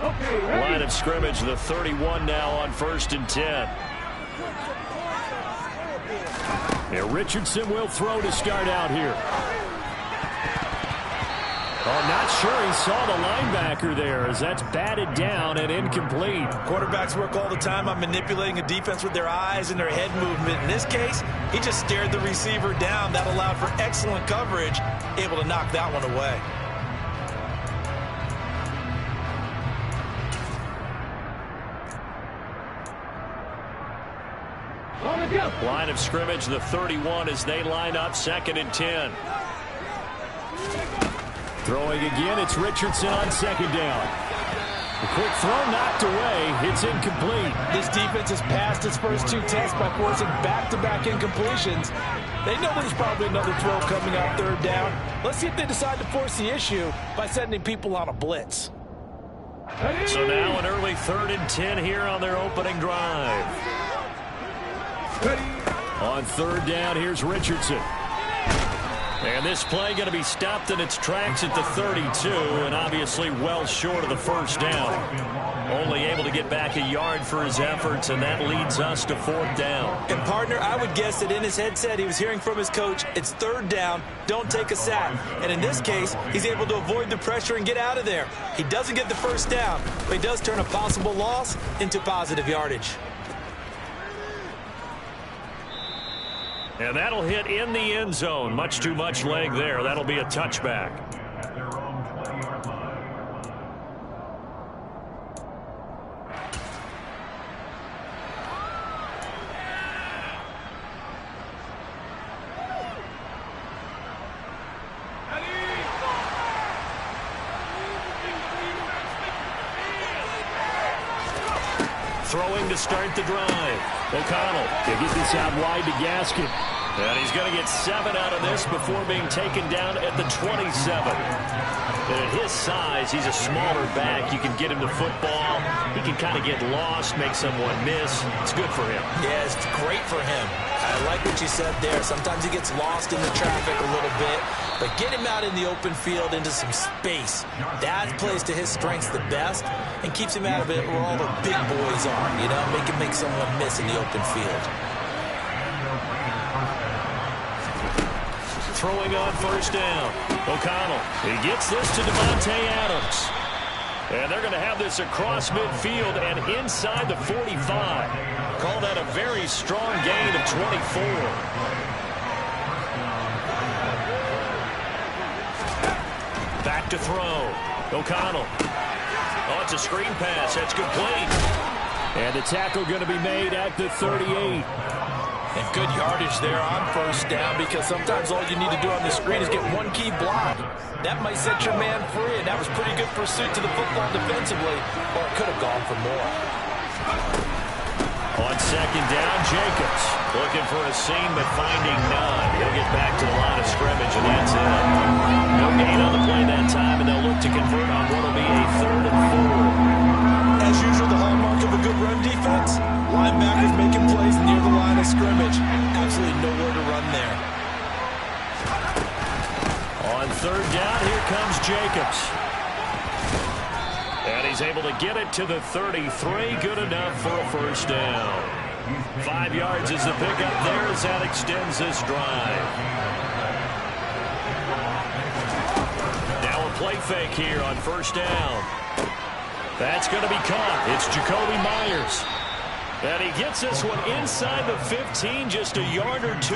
Line of scrimmage, the 31 now on 1st and 10. Yeah, Richardson will throw to start out here. Oh, not sure he saw the linebacker there as that's batted down and incomplete. Quarterbacks work all the time on manipulating a defense with their eyes and their head movement. In this case, he just stared the receiver down. That allowed for excellent coverage, able to knock that one away. Line of scrimmage, the 31 as they line up 2nd and 10. Throwing again, it's Richardson on 2nd down. A quick throw knocked away. It's incomplete. This defense has passed its first 2 tests by forcing back-to-back incompletions. They know there's probably another throw coming out 3rd down. Let's see if they decide to force the issue by sending people on a blitz. So now an early 3rd and 10 here on their opening drive. On 3rd down, here's Richardson. And this play going to be stopped in its tracks at the 32, and obviously well short of the 1st down. Only able to get back a yard for his efforts, and that leads us to 4th down. And partner, I would guess that in his headset he was hearing from his coach, it's 3rd down, don't take a sack. And in this case, he's able to avoid the pressure and get out of there. He doesn't get the 1st down, but he does turn a possible loss into positive yardage. And that'll hit in the end zone. Much too much leg there. That'll be a touchback. Throwing to start the drive. O'Connell to get this out wide to Gaskin. And he's going to get 7 out of this before being taken down at the 27. And at his size, he's a smaller back. You can get him to football. He can kind of get lost, make someone miss. It's good for him. Yeah, it's great for him. I like what you said there. Sometimes he gets lost in the traffic a little bit. But get him out in the open field into some space. That plays to his strengths the best and keeps him out of it where all the big boys are. You know, make him make someone miss in the open field. Throwing on 1st down. O'Connell. He gets this to Devontae Adams. And they're going to have this across midfield and inside the 45. Call that a very strong gain of 24. Back to throw. O'Connell. Oh, it's a screen pass. That's complete. And the tackle going to be made at the 38. And good yardage there on 1st down because sometimes all you need to do on the screen is get one key block. That might set your man free, and that was pretty good pursuit to the football defensively, or it could have gone for more. On 2nd down, Jacobs looking for a seam but finding none. He'll get back to the line of scrimmage, and that's it. No gain on the play that time, and they'll look to convert on what will be a 3rd and 4. As usual, the hallmark of a good run defense, linebackers making plays near the line of scrimmage. Absolutely nowhere to run there. On 3rd down, here comes Jacobs. And he's able to get it to the 33. Good enough for a 1st down. 5 yards is the pickup there as that extends this drive. Now a play fake here on 1st down. That's going to be caught. It's Jakobi Meyers. And he gets this one inside the 15, just a yard or 2.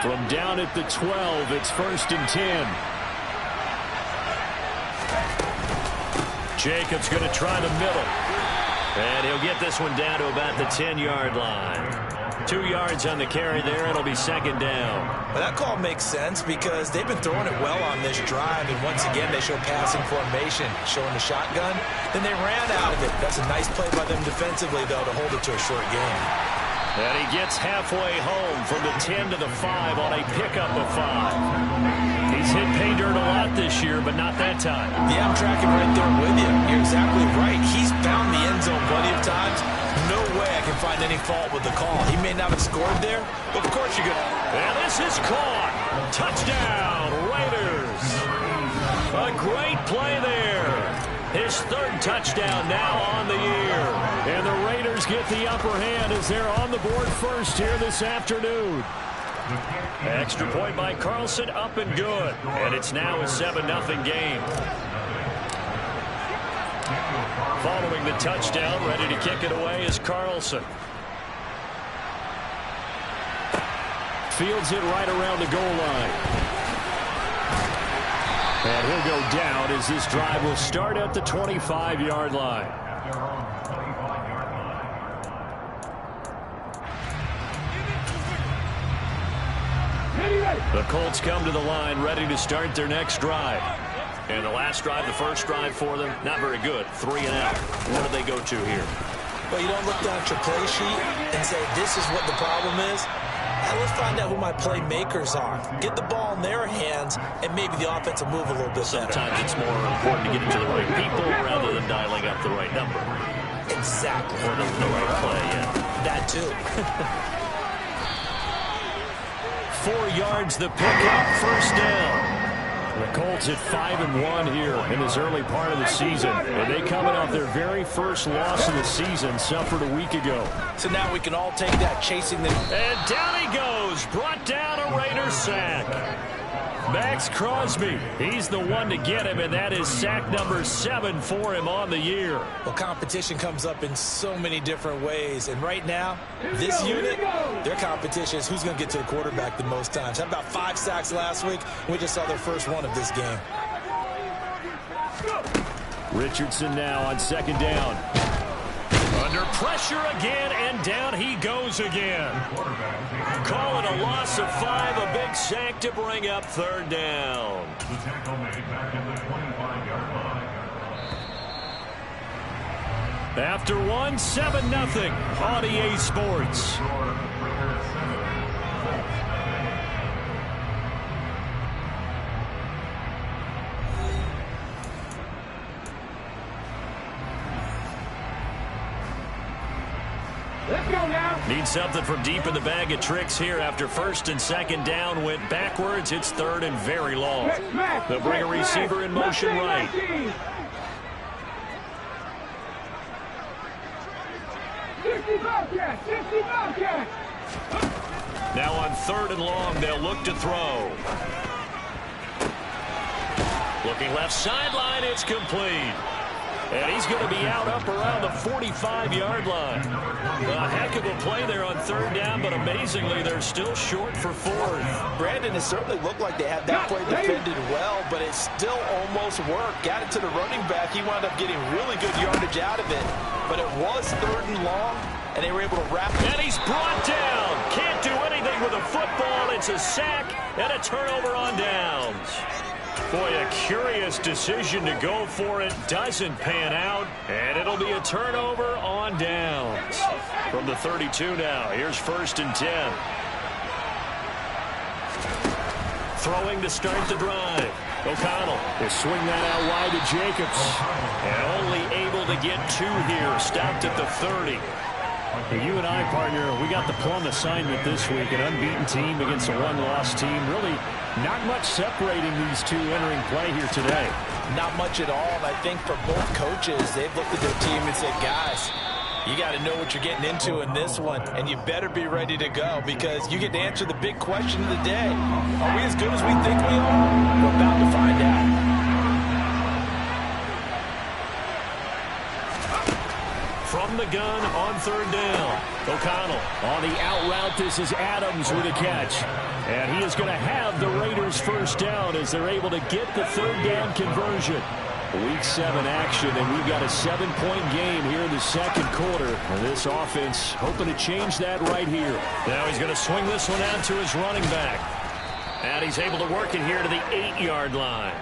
From down at the 12, it's 1st and 10. Jacobs going to try the middle. And he'll get this one down to about the 10-yard line. 2 yards on the carry there. It'll be second down. Well, that call makes sense because they've been throwing it well on this drive, and once again they show passing formation, showing the shotgun. Then they ran out of it. That's a nice play by them defensively, though, to hold it to a short game. And he gets halfway home from the 10 to the 5 on a pickup of 5. He's hit pay dirt a lot this year, but not that time. Yeah, I'm tracking right there with you. You're exactly right. He's found the end zone plenty of times. No way I can find any fault with the call. He may not have scored there, but of course you're going to. And this is caught. Touchdown, Raiders. A great play there. His third touchdown now on the year. And the Raiders get the upper hand as they're on the board first here this afternoon. Extra point by Carlson, up and good. And it's now a 7-0 game. Following the touchdown, ready to kick it away is Carlson. Fields it right around the goal line. And he'll go down as this drive will start at the 25-yard line. The Colts come to the line ready to start their next drive. And the last drive, the first drive for them, not very good. 3 and out. What do they go to here? Well, you don't look down at your play sheet and say, this is what the problem is. Now let's find out who my playmakers are. Get the ball in their hands, and maybe the offense will move a little bit better. Sometimes it's more important to get it to the right people rather than dialing up the right number. Exactly. Or the right play, yeah. That too. 4 yards the pickup, first down. The Colts at 5-1 here in this early part of the season. And they coming off their very first loss of the season, suffered a week ago. So now we can all take that chasing them. And down he goes, brought down a Raider sack. Max Crosby, he's the one to get him, and that is sack number 7 for him on the year. Well, competition comes up in so many different ways, and right now, this unit, their competition is who's going to get to the quarterback the most times. Had about 5 sacks last week, and we just saw their first one of this game. Richardson now on second down. Under pressure again, and down he goes again. Call it a loss of 5, a big sack to bring up third down. After one, 7-0 on EA Sports. Need something from deep in the bag of tricks here after first and second down went backwards. It's third and very long. They'll bring a receiver in motion right. Now on third and long, they'll look to throw. Looking left sideline, it's complete. And he's going to be out up around the 45-yard line. A heck of a play there on third down, but amazingly, they're still short for fourth. Brandon, it certainly looked like they had that play defended well, but it still almost worked. Got it to the running back. He wound up getting really good yardage out of it. But it was third and long, and they were able to wrap it. And he's brought down. Can't do anything with a football. It's a sack and a turnover on downs. Boy, a curious decision to go for it. Doesn't pan out. And it'll be a turnover on downs. From the 32 now. Here's first and 10. Throwing to start the drive. O'Connell will swing that out wide to Jacobs. And only able to get 2 here. Stopped at the 30. Hey, you and I, partner, we got the plum assignment this week. An unbeaten team against a one-loss team. Really not much separating these two entering play here today. Not much at all. And I think for both coaches, they've looked at their team and said, guys, you got to know what you're getting into in this one, and you better be ready to go because you get to answer the big question of the day. Are we as good as we think we are? We're about to find out. From the gun on third down. O'Connell on the out route. This is Adams with a catch. And he is going to have the Raiders first down as they're able to get the third down conversion. Week 7 action, and we've got a 7-point game here in the second quarter. And this offense hoping to change that right here. Now he's going to swing this one out to his running back. And he's able to work it here to the 8-yard line.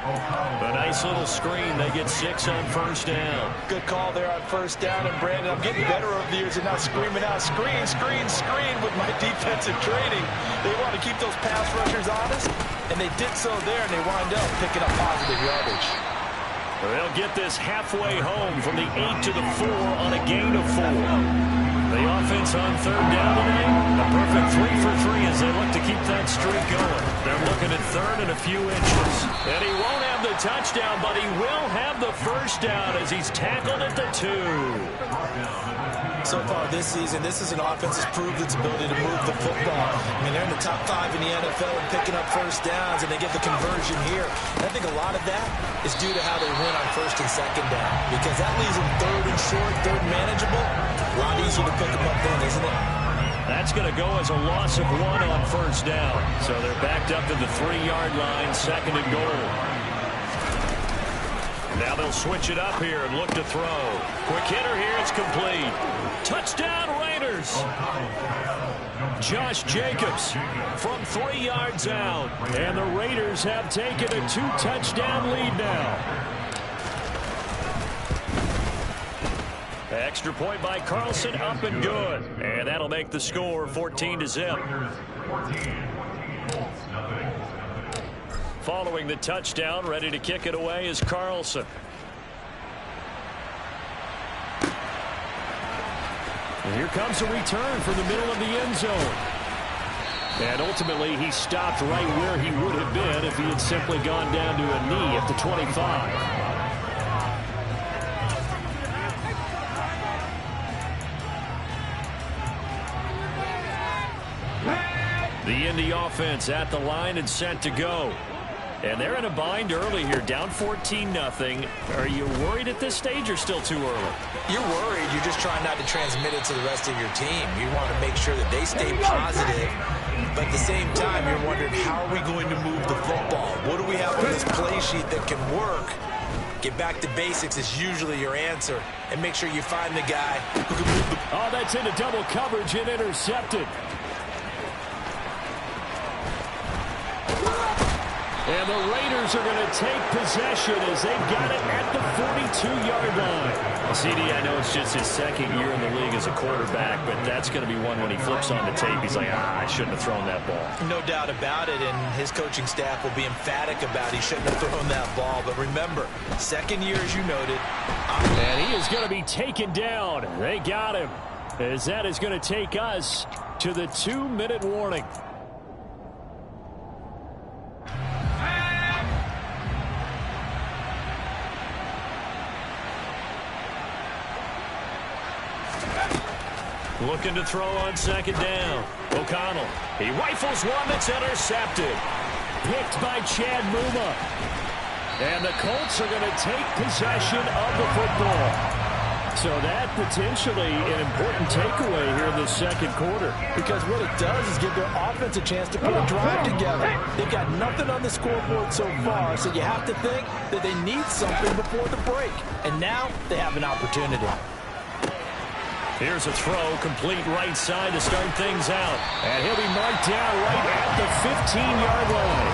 A nice little screen. They get 6 on first down. Good call there on first down. And, Brandon, I'm getting better over the years and not screaming out, screen, screen, screen with my defensive training. They want to keep those pass rushers honest, and they did so there, and they wind up picking up positive yardage. They'll get this halfway home from the 8 to the 4 on a gain of 4. The offense on third down today, a perfect 3 for 3 as they look to keep that streak going. They're looking at third and a few inches. And he won't have the touchdown, but he will have the first down as he's tackled at the 2. So far this season, this is an offense that's proved its ability to move the football. I mean, they're in the top 5 in the NFL and picking up first downs, and they get the conversion here. And I think a lot of that is due to how they win on first and second down, because that leaves them third and short, third manageable. A lot easier to pick them up then, isn't it? That's going to go as a loss of 1 on first down. So they're backed up to the 3-yard line, second and goal. Now they'll switch it up here and look to throw. Quick hitter here, it's complete. Touchdown Raiders. Josh Jacobs from 3 yards out. And the Raiders have taken a 2-touchdown lead now. Extra point by Carlson, up and good. And that'll make the score 14-0. Following the touchdown, ready to kick it away is Carlson. And here comes a return from the middle of the end zone. And ultimately, he stopped right where he would have been if he had simply gone down to a knee at the 25. The Indy offense at the line and set to go. And they're in a bind early here, down 14-0. Are you worried at this stage or still too early? You're worried. You're just trying not to transmit it to the rest of your team. You want to make sure that they stay positive. But at the same time, you're wondering, how are we going to move the football? What do we have on this play sheet that can work? Get back to basics is usually your answer. And make sure you find the guy who can move the... Oh, that's into double coverage and intercepted. And the Raiders are going to take possession as they've got it at the 42-yard line. CD, I know it's just his second year in the league as a quarterback, but that's going to be one when he flips on the tape. He's like, I shouldn't have thrown that ball. No doubt about it, and his coaching staff will be emphatic about he shouldn't have thrown that ball. But remember, second year, as you noted. And he is going to be taken down. They got him, as that is going to take us to the 2-minute warning. Looking to throw on second down. O'Connell. He rifles one that's intercepted. Picked by Chad Muma. And the Colts are going to take possession of the football. So that potentially an important takeaway here in the second quarter. Because what it does is give their offense a chance to put a drive together. They've got nothing on the scoreboard so far, so you have to think that they need something before the break. And now they have an opportunity. Here's a throw, complete right side to start things out. And he'll be marked down right at the 15-yard line.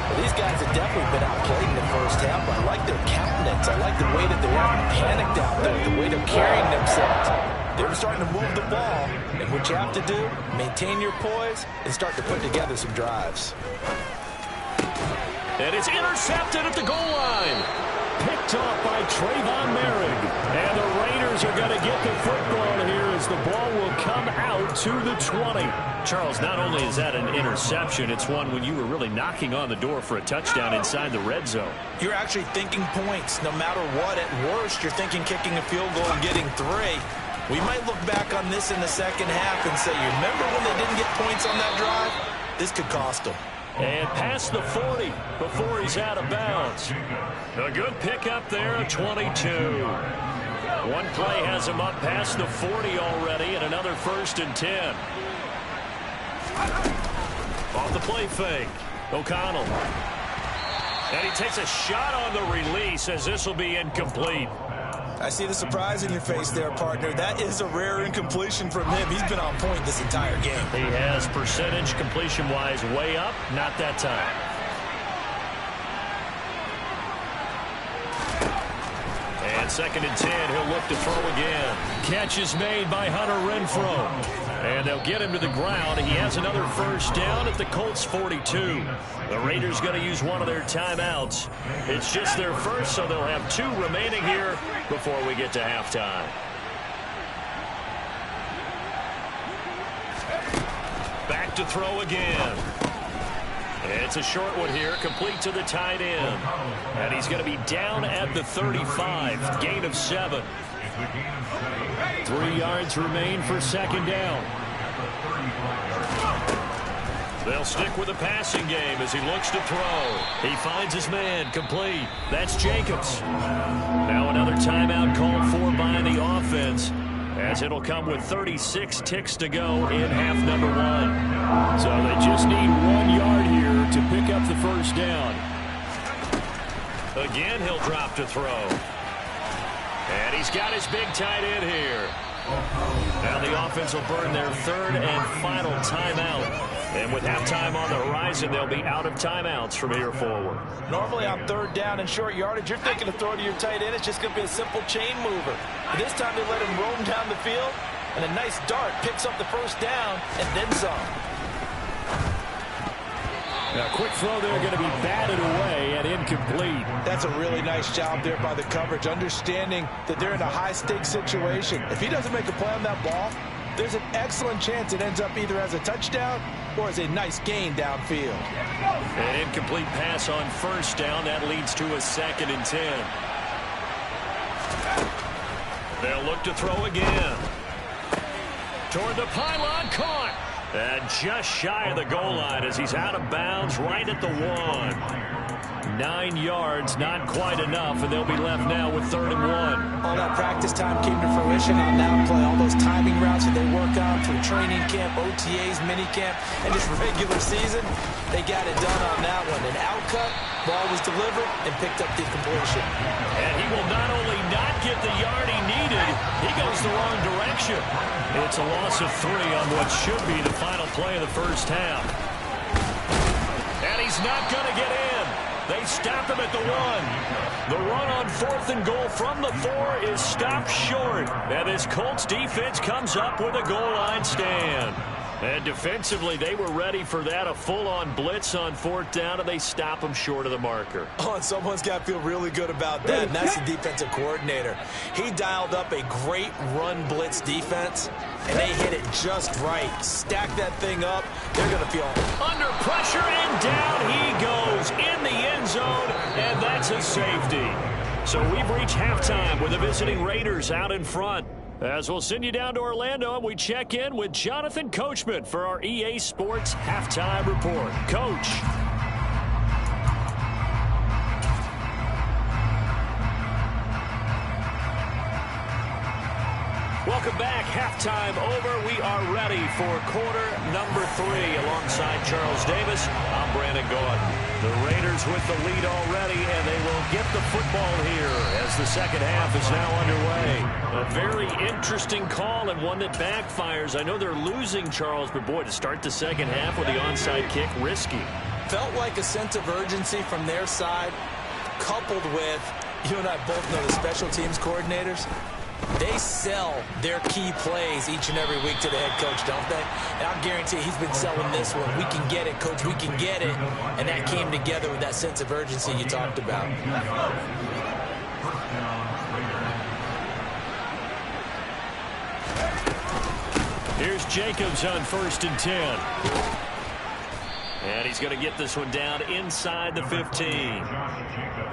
Well, these guys have definitely been outplayed in the first half. I like their countenance. I like the way that they haven't panicked out there, the way they're carrying themselves. They're starting to move the ball. And what you have to do, maintain your poise and start to put together some drives. And it's intercepted at the goal line. Picked off by Trayvon Merrick. And the Raiders are going to get the football here as the ball will come out to the 20. Charles, not only is that an interception, it's one when you were really knocking on the door for a touchdown inside the red zone. You're actually thinking points. No matter what, at worst, you're thinking kicking a field goal and getting 3. We might look back on this in the second half and say, you remember when they didn't get points on that drive? This could cost them. And past the 40 before he's out of bounds. A good pickup there, a 22. One play has him up past the 40 already, and another 1st and 10. Off the play fake. O'Connell. And he takes a shot on the release as this will be incomplete. I see the surprise in your face there, partner. That is a rare incompletion from him. He's been on point this entire game. He has percentage completion-wise way up, not that time. And 2nd and 10, he'll look to throw again. Catch is made by Hunter Renfrow. And they'll get him to the ground. He has another first down at the Colts 42. The Raiders going to use one of their timeouts. It's just their first, so they'll have 2 remaining here before we get to halftime. Back to throw again. It's a short one here, complete to the tight end. And he's going to be down at the 35, gain of 7. 3 yards remain for 2nd down. They'll stick with the passing game as he looks to throw. He finds his man, complete. That's Jacobs. Now another timeout called for by the offense, as it'll come with 36 ticks to go in half number 1. So they just need 1 yard here to pick up the first down. Again, he'll drop to throw. And he's got his big tight end here. Now the offense will burn their 3rd and final timeout. And with halftime on the horizon, they'll be out of timeouts from here forward. Normally on 3rd down and short yardage, you're thinking of throwing to your tight end. It's just going to be a simple chain mover. But this time they let him roam down the field, and a nice dart picks up the first down and then some. Now, quick throw there, going to be batted away and incomplete. That's a really nice job there by the coverage, understanding that they're in a high-stakes situation. If he doesn't make a play on that ball, there's an excellent chance it ends up either as a touchdown or as a nice gain downfield. An incomplete pass on first down. That leads to a 2nd and 10. They'll look to throw again. Toward the pylon, caught. And just shy of the goal line as he's out of bounds right at the 1. 9 yards, not quite enough, and they'll be left now with 3rd and 1. All that practice time came to fruition on that play. All those timing routes that they work on through training camp, OTAs, minicamp, and just regular season, they got it done on that one. An out cut, ball was delivered, and picked up the completion. And he will not only not get the yard he needed, he goes the wrong direction. It's a loss of 3 on what should be the final play of the first half. And he's not going to get in. They stop him at the 1. The run on 4th and goal from the 4 is stopped short. And this Colts defense comes up with a goal line stand. And defensively, they were ready for that, a full-on blitz on 4th down, and they stop him short of the marker. Oh, and someone's got to feel really good about that, and that's the defensive coordinator. He dialed up a great run blitz defense, and they hit it just right. Stack that thing up. They're going to feel under pressure, and down he goes in the end zone, and that's a safety. So we've reached halftime with the visiting Raiders out in front. As we'll send you down to Orlando, and we check in with Jonathan Coachman for our EA Sports Halftime Report. Coach. Welcome back. Halftime over. We are ready for quarter number 3. Alongside Charles Davis, I'm Brandon Gaudin. The Raiders with the lead already, and they will get the football here as the second half is now underway. A very interesting call and one that backfires. I know they're losing, Charles, but boy, to start the second half with the onside kick, risky. Felt like a sense of urgency from their side, coupled with, you and I both know the special teams coordinators. They sell their key plays each and every week to the head coach, don't they? And I guarantee he's been selling this one. We can get it, coach. We can get it. And that came together with that sense of urgency you talked about. Here's Jacobs on 1st and 10. And he's going to get this one down inside the 15.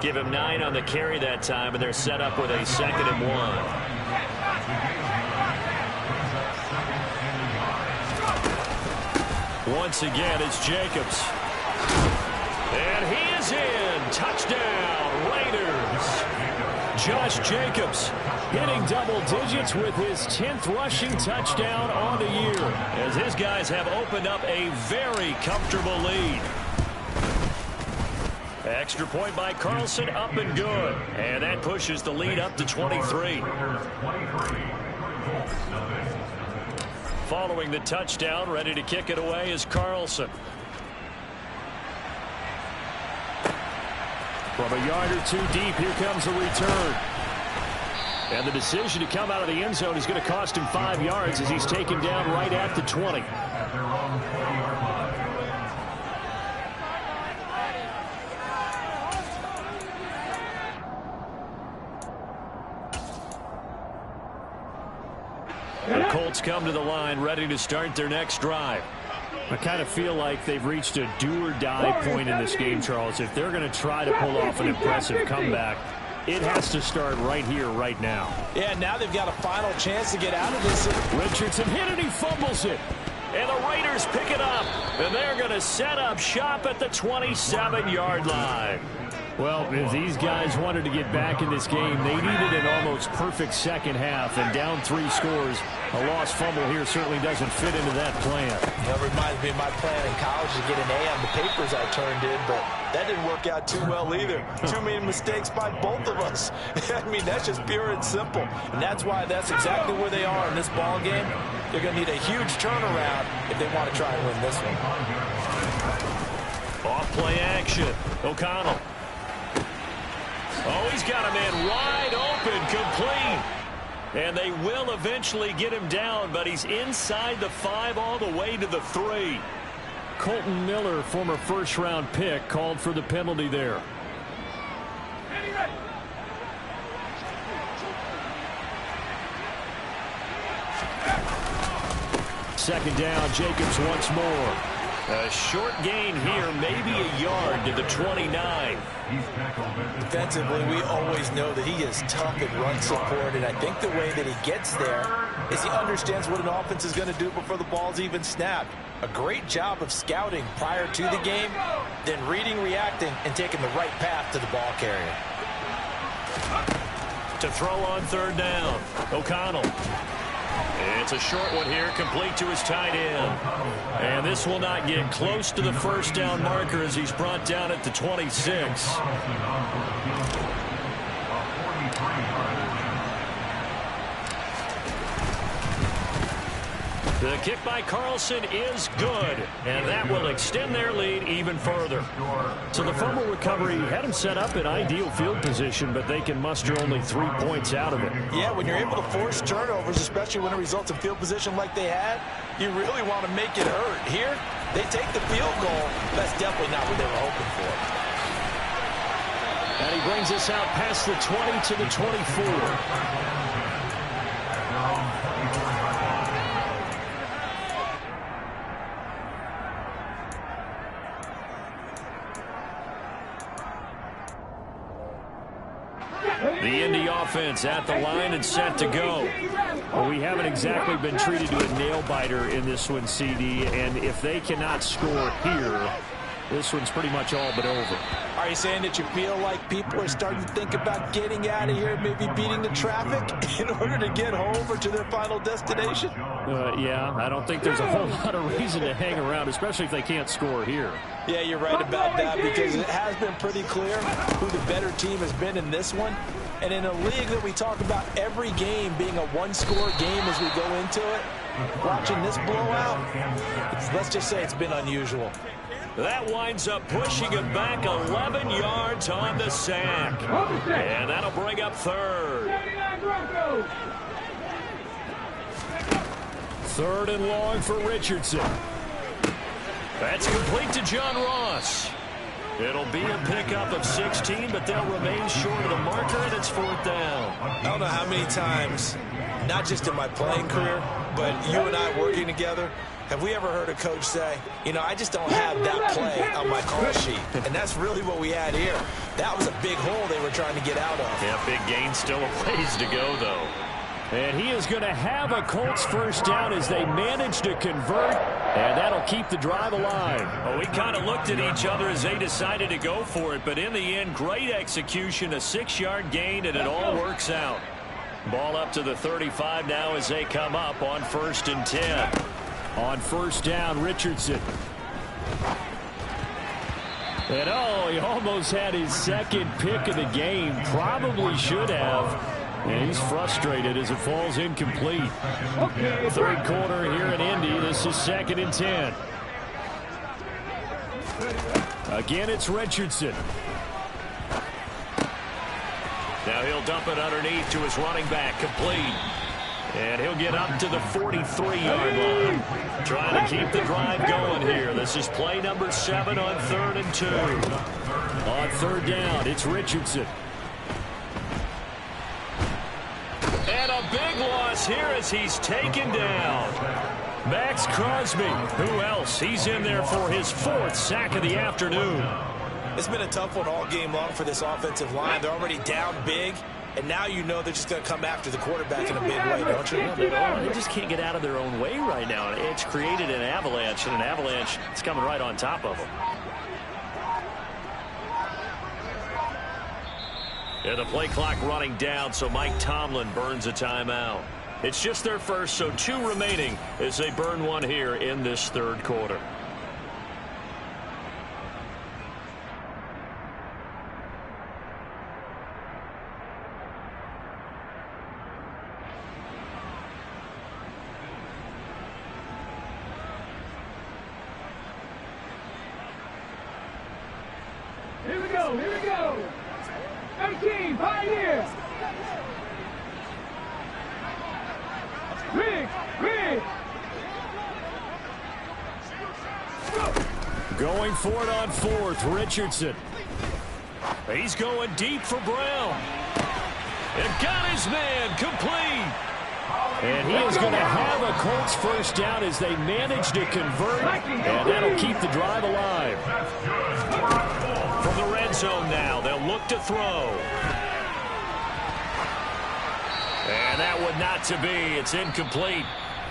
Give him 9 on the carry that time, and they're set up with a 2nd and 1. Once again, it's Jacobs. And he is in. Touchdown, Raiders. Josh Jacobs hitting double digits with his 10th rushing touchdown on the year, as his guys have opened up a very comfortable lead. Extra point by Carlson, up and good. And that pushes the lead up to 23. Following the touchdown, ready to kick it away is Carlson. From a yard or two deep, here comes the return. And the decision to come out of the end zone is going to cost him 5 yards as he's taken down right at the 20. The Colts come to the line ready to start their next drive. I kind of feel like they've reached a do-or-die point in this game, Charles. If they're going to try to pull off an impressive comeback, it has to start right here, right now. Yeah, now they've got a final chance to get out of this. Richardson hit it, he fumbles it. And the Raiders pick it up. And they're going to set up shop at the 27-yard line. Well, if these guys wanted to get back in this game, they needed an almost perfect second half. And down 3 scores, a lost fumble here certainly doesn't fit into that plan. That reminds me of my plan in college to get an A on the papers I turned in, but that didn't work out too well either. Too many mistakes by both of us. I mean, that's just pure and simple. And that's why that's exactly where they are in this ball game. They're going to need a huge turnaround if they want to try and win this one. Off play action. O'Connell. Oh, he's got a man wide open, complete. And they will eventually get him down, but he's inside the 5 all the way to the 3. Colton Miller, former first-round pick, called for the penalty there. Second down, Jacobs once more. A short gain here, maybe a yard to the 29. Defensively, we always know that he is tough at run support, and I think the way that he gets there is he understands what an offense is going to do before the ball's even snapped. A great job of scouting prior to the game, then reading, reacting, and taking the right path to the ball carrier. To throw on third down, O'Connell. It's a short one here, complete to his tight end. And this will not get close to the first down marker as he's brought down at the 26. The kick by Carlson is good, and that will extend their lead even further. So the fumble recovery had them set up in ideal field position, but they can muster only 3 points out of it. Yeah, when you're able to force turnovers, especially when it results in field position like they had, you really want to make it hurt. Here, they take the field goal. That's definitely not what they were hoping for. And he brings us out past the 20 to the 24. The Indy offense at the line and set to go. Well, we haven't exactly been treated to a nail-biter in this one, CD, and if they cannot score here, this one's pretty much all but over. Are you saying that you feel like people are starting to think about getting out of here, maybe beating the traffic in order to get home or to their final destination? Yeah, I don't think there's a whole lot of reason to hang around, especially if they can't score here. Yeah, you're right about that, because it has been pretty clear who the better team has been in this one. And in a league that we talk about every game being a one-score game as we go into it, watching this blowout, let's just say it's been unusual. That winds up pushing him back 11 yards on the sack. And that'll bring up third. Third and long for Richardson. That's complete to John Ross. It'll be a pickup of 16, but they'll remain short of the marker, and it's fourth down. I don't know how many times, not just in my playing career, but you and I working together, have we ever heard a coach say, you know, I just don't have that play on my call sheet? And that's really what we had here. That was a big hole they were trying to get out of. Yeah, big gain, still a ways to go, though. And he is going to have a Colts first down as they manage to convert, and that'll keep the drive alive. Well, we kind of looked at each other as they decided to go for it, but in the end, great execution, a 6-yard gain, and it all works out. Ball up to the 35 now as they come up on 1st and 10. On first down, Richardson. And oh, he almost had his second pick of the game. Probably should have. And he's frustrated as it falls incomplete. Third quarter here in Indy. This is 2nd and 10. Again, it's Richardson. Now he'll dump it underneath to his running back, complete. And he'll get up to the 43-yard line. Trying to keep the drive going here. This is play number 7 on 3rd and 2. On 3rd down, it's Richardson. And a big loss here as he's taken down. Max Crosby. Who else? He's in there for his 4th sack of the afternoon. It's been a tough one all game long for this offensive line. They're already down big, and now you know they're just going to come after the quarterback in a big way, don't you? Yeah, they just can't get out of their own way right now. It's created an avalanche, and an avalanche is coming right on top of them. Yeah, the play clock running down, so Mike Tomlin burns a timeout. It's just their first, so 2 remaining as they burn one here in this 3rd quarter. Here we go. 13, Pioneers. Rig. Going for it on 4th, Richardson. He's going deep for Brown. And got his man, complete. And he is going to have a Colts first down as they manage to convert, and that'll keep the drive alive. From the red zone now, they'll look to throw. And that would not to be. It's incomplete.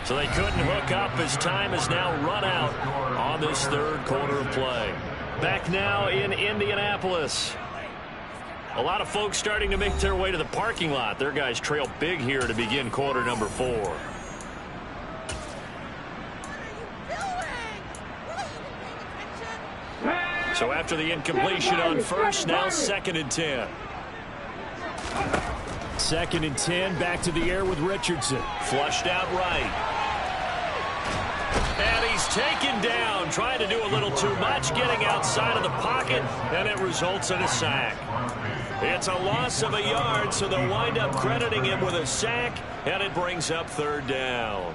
So they couldn't hook up as time has now run out on this 3rd quarter of play. Back now in Indianapolis. A lot of folks starting to make their way to the parking lot. Their guys trail big here to begin quarter number 4. So after the incompletion on first, now 2nd and 10. 2nd and 10, back to the air with Richardson. Flushed out right. And he's taken down, trying to do a little too much, getting outside of the pocket, and it results in a sack. It's a loss of a yard, so they'll wind up crediting him with a sack, and it brings up 3rd down.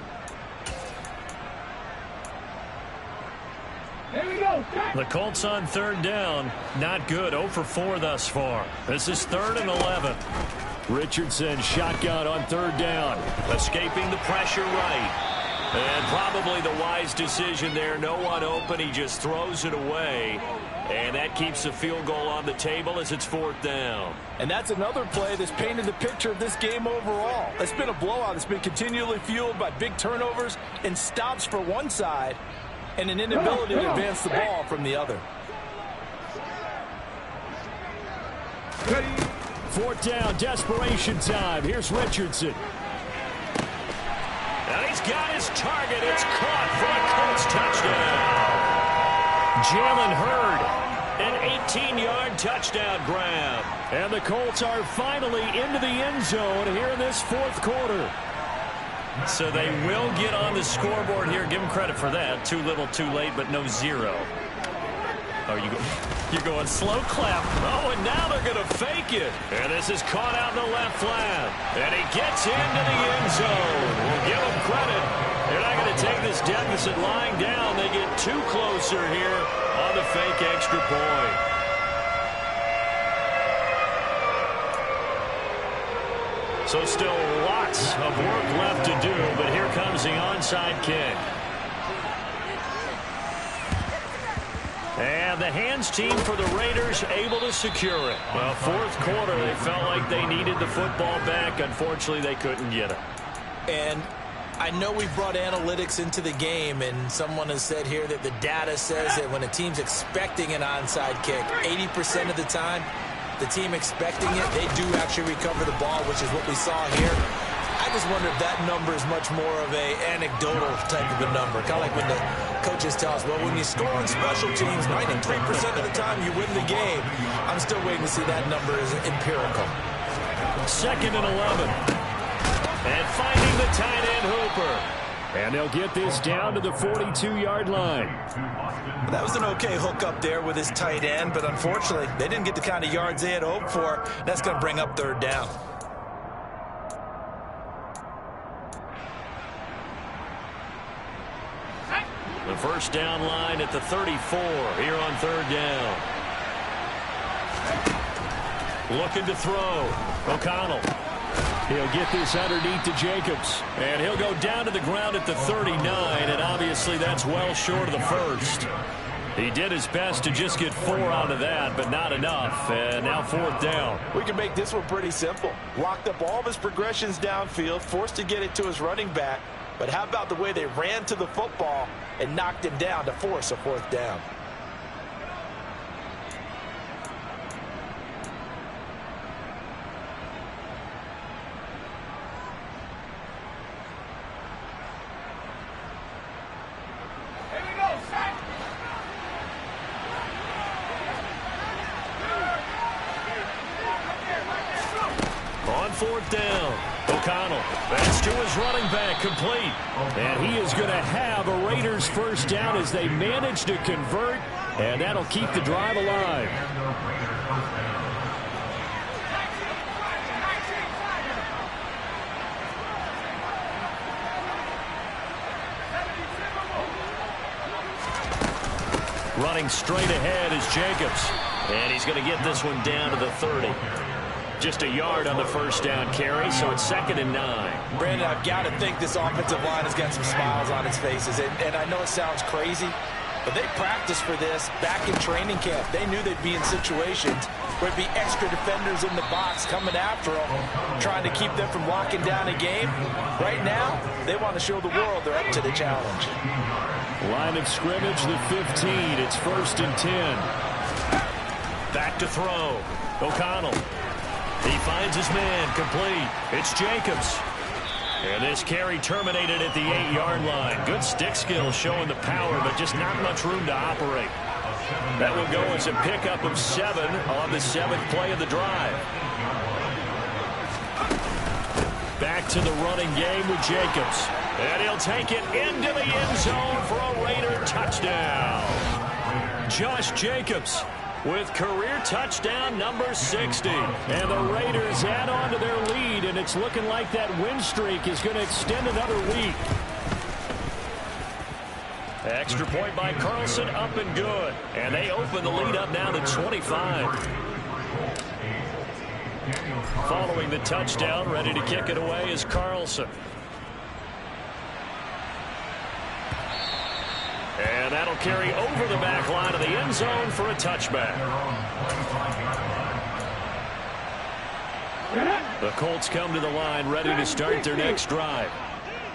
Here we go. The Colts on 3rd down. Not good. 0 for 4 thus far. This is 3rd and 11. Richardson shotgun on 3rd down. Escaping the pressure right. And probably the wise decision there. No one open. He just throws it away. And that keeps the field goal on the table as it's 4th down. And that's another play that's painted the picture of this game overall. It's been a blowout. It's been continually fueled by big turnovers and stops for one side and an inability to advance the ball from the other. 4th down, desperation time. Here's Richardson. And he's got his target. It's caught for a Colts touchdown. Jalen Hurd, an 18-yard touchdown grab. And the Colts are finally into the end zone here in this 4th quarter. So they will get on the scoreboard here. Give them credit for that. Too little, too late, but no 0. Oh, you're going slow clap. Oh, and now they're going to fake it. And this is caught out in the left flat. And he gets into the end zone. We'll give them credit. They're not going to take this deficit lying down. They get 2 closer here on the fake extra point. So still lots of work left to do, but here comes the onside kick. And the hands team for the Raiders able to secure it. Well, 4th quarter, they felt like they needed the football back. Unfortunately, they couldn't get it. And I know we brought analytics into the game, and someone has said here that the data says that when a team's expecting an onside kick, 80% of the time, the team expecting it, they do actually recover the ball, which is what we saw here. I just wonder if that number is much more of a anecdotal type of a number. Kind of like when the coaches tell us, well, when you score on special teams, 93% of the time you win the game. I'm still waiting to see that number is empirical. 2nd and 11. And finding the tight end Hooper. And they'll get this down to the 42-yard line. That was an okay hook up there with his tight end, but unfortunately, they didn't get the kind of yards they had hoped for. That's going to bring up 3rd down. The first down line at the 34 here on 3rd down. Looking to throw. O'Connell. He'll get this underneath to Jacobs. And he'll go down to the ground at the 39, and obviously that's well short of the first. He did his best to just get 4 out of that, but not enough. And now 4th down. We can make this one pretty simple. Locked up all of his progressions downfield, forced to get it to his running back. But how about the way they ran to the football and knocked him down to force a 4th down? On 4th down, O'Connell. That's to his running back, complete. And he is going to have a Raiders first down as they manage to convert, and that'll keep the drive alive. Running straight ahead is Jacobs. And he's going to get this one down to the 30. Just a yard on the first down carry, so it's 2nd and 9. Brandon, I've got to think this offensive line has got some smiles on its faces. And I know it sounds crazy, but they practiced for this back in training camp. They knew they'd be in situations where it'd be extra defenders in the box coming after them, trying to keep them from locking down a game. Right now, they want to show the world they're up to the challenge. Line of scrimmage, the 15. It's 1st and 10. Back to throw. O'Connell. He finds his man, complete. It's Jacobs. And this carry terminated at the 8-yard line. Good stick skills showing the power, but just not much room to operate. That will go as a pickup of 7 on the 7th play of the drive. Back to the running game with Jacobs. And he'll take it into the end zone for a Raider touchdown. Josh Jacobs with career touchdown number 60. And the Raiders add on to their lead, and it's looking like that win streak is going to extend another week. Extra point by Carlson, up and good. And they open the lead up now to 25. Following the touchdown, ready to kick it away is Carlson. And that'll carry over the back line of the end zone for a touchback. The Colts come to the line ready to start their next drive.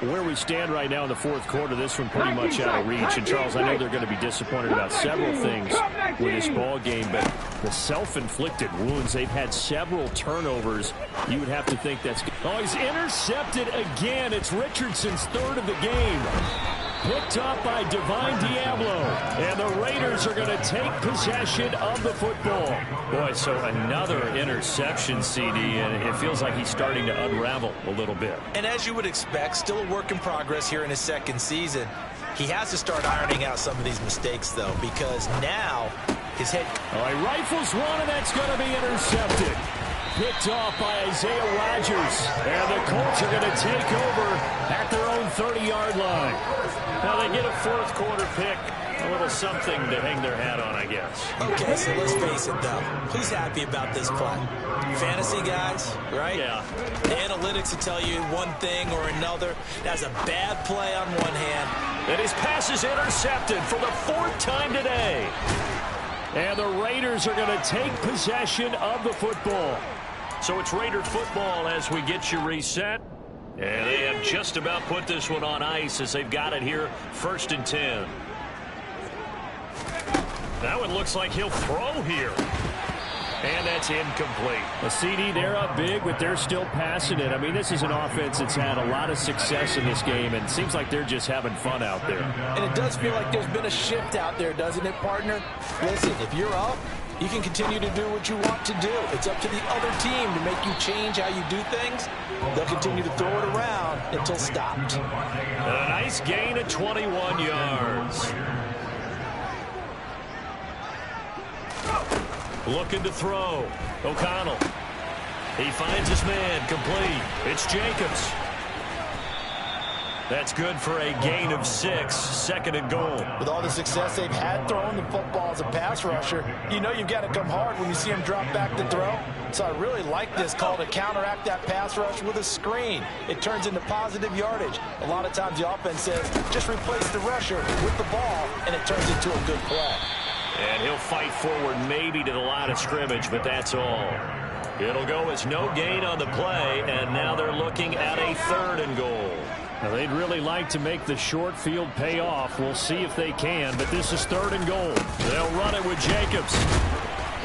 Where we stand right now in the 4th quarter, this one pretty much out of reach. And, Charles, I know they're going to be disappointed about several things with this ball game, but the self-inflicted wounds, they've had several turnovers. You would have to think that's good. Oh, he's intercepted again. It's Richardson's 3rd of the game. Picked up by Divine Diablo. And the Raiders are going to take possession of the football. Boy, so another interception, CD, and it feels like he's starting to unravel a little bit. And as you would expect, still a work in progress here in his 2nd season. He has to start ironing out some of these mistakes, though, because now his head... Oh, he rifles one, and that's going to be intercepted. Picked off by Isaiah Rodgers. And the Colts are going to take over at their own 30-yard line. Now they get a 4th quarter pick. A little something to hang their hat on, I guess. Okay, so let's face it, though. Who's happy about this play? Fantasy guys, right? Yeah. The analytics will tell you one thing or another. That's a bad play on one hand. And his pass is intercepted for the 4th time today. And the Raiders are going to take possession of the football. So it's Raider football as we get you reset. And they have just about put this one on ice as they've got it here, 1st and 10. That one looks like he'll throw here. And that's incomplete. A CD, they're up big, but they're still passing it. I mean, this is an offense that's had a lot of success in this game, and it seems like they're just having fun out there. And it does feel like there's been a shift out there, doesn't it, partner? Listen, if you're up, you can continue to do what you want to do. It's up to the other team to make you change how you do things. They'll continue to throw it around until stopped. A nice gain of 21 yards. Looking to throw. O'Connell. He finds his man. Complete. It's Jacobs. That's good for a gain of 6. Second and goal. With all the success they've had throwing the football as a pass rusher, you know you've got to come hard when you see him drop back to throw. So I really like this call to counteract that pass rush with a screen. It turns into positive yardage. A lot of times the offense says, just replace the rusher with the ball, and it turns into a good play. And he'll fight forward maybe to the line of scrimmage, but that's all. It'll go as no gain on the play, and now they're looking at a 3rd and goal. Now, they'd really like to make the short field pay off. We'll see if they can, but this is 3rd and goal. They'll run it with Jacobs.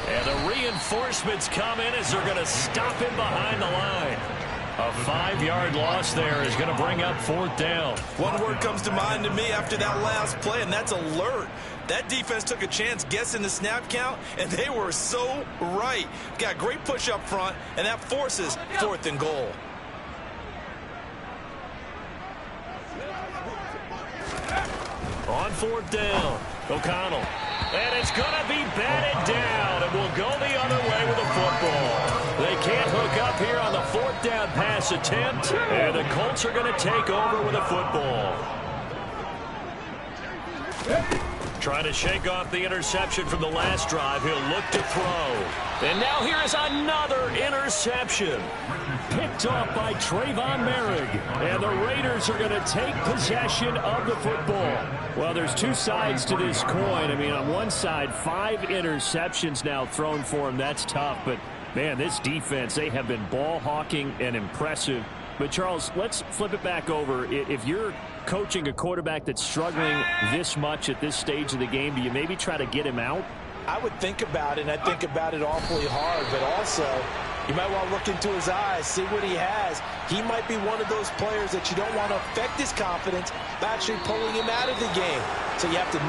And the reinforcements come in as they're going to stop him behind the line. A 5-yard loss there is going to bring up 4th down. One word comes to mind to me after that last play, and that's alert. That defense took a chance guessing the snap count, and they were so right. Got great push up front, and that forces 4th and goal. On 4th down, O'Connell. And it's going to be batted down, and will go the other way with the football. They can't hook up here on the 4th down pass attempt, and the Colts are going to take over with a football. Trying to shake off the interception from the last drive. He'll look to throw. And now here is another interception. Picked off by Trayvon Merrick. And the Raiders are going to take possession of the football. Well, there's two sides to this coin. I mean, on one side, 5 interceptions now thrown for him. That's tough. But, man, this defense, they have been ball hawking and impressive. But, Charles, let's flip it back over. If you're coaching a quarterback that's struggling this much at this stage of the game, do you maybe try to get him out? I would think about it, and I think about it awfully hard. But also, you might want to look into his eyes, see what he has. He might be one of those players that you don't want to affect his confidence by actually pulling him out of the game. So you have to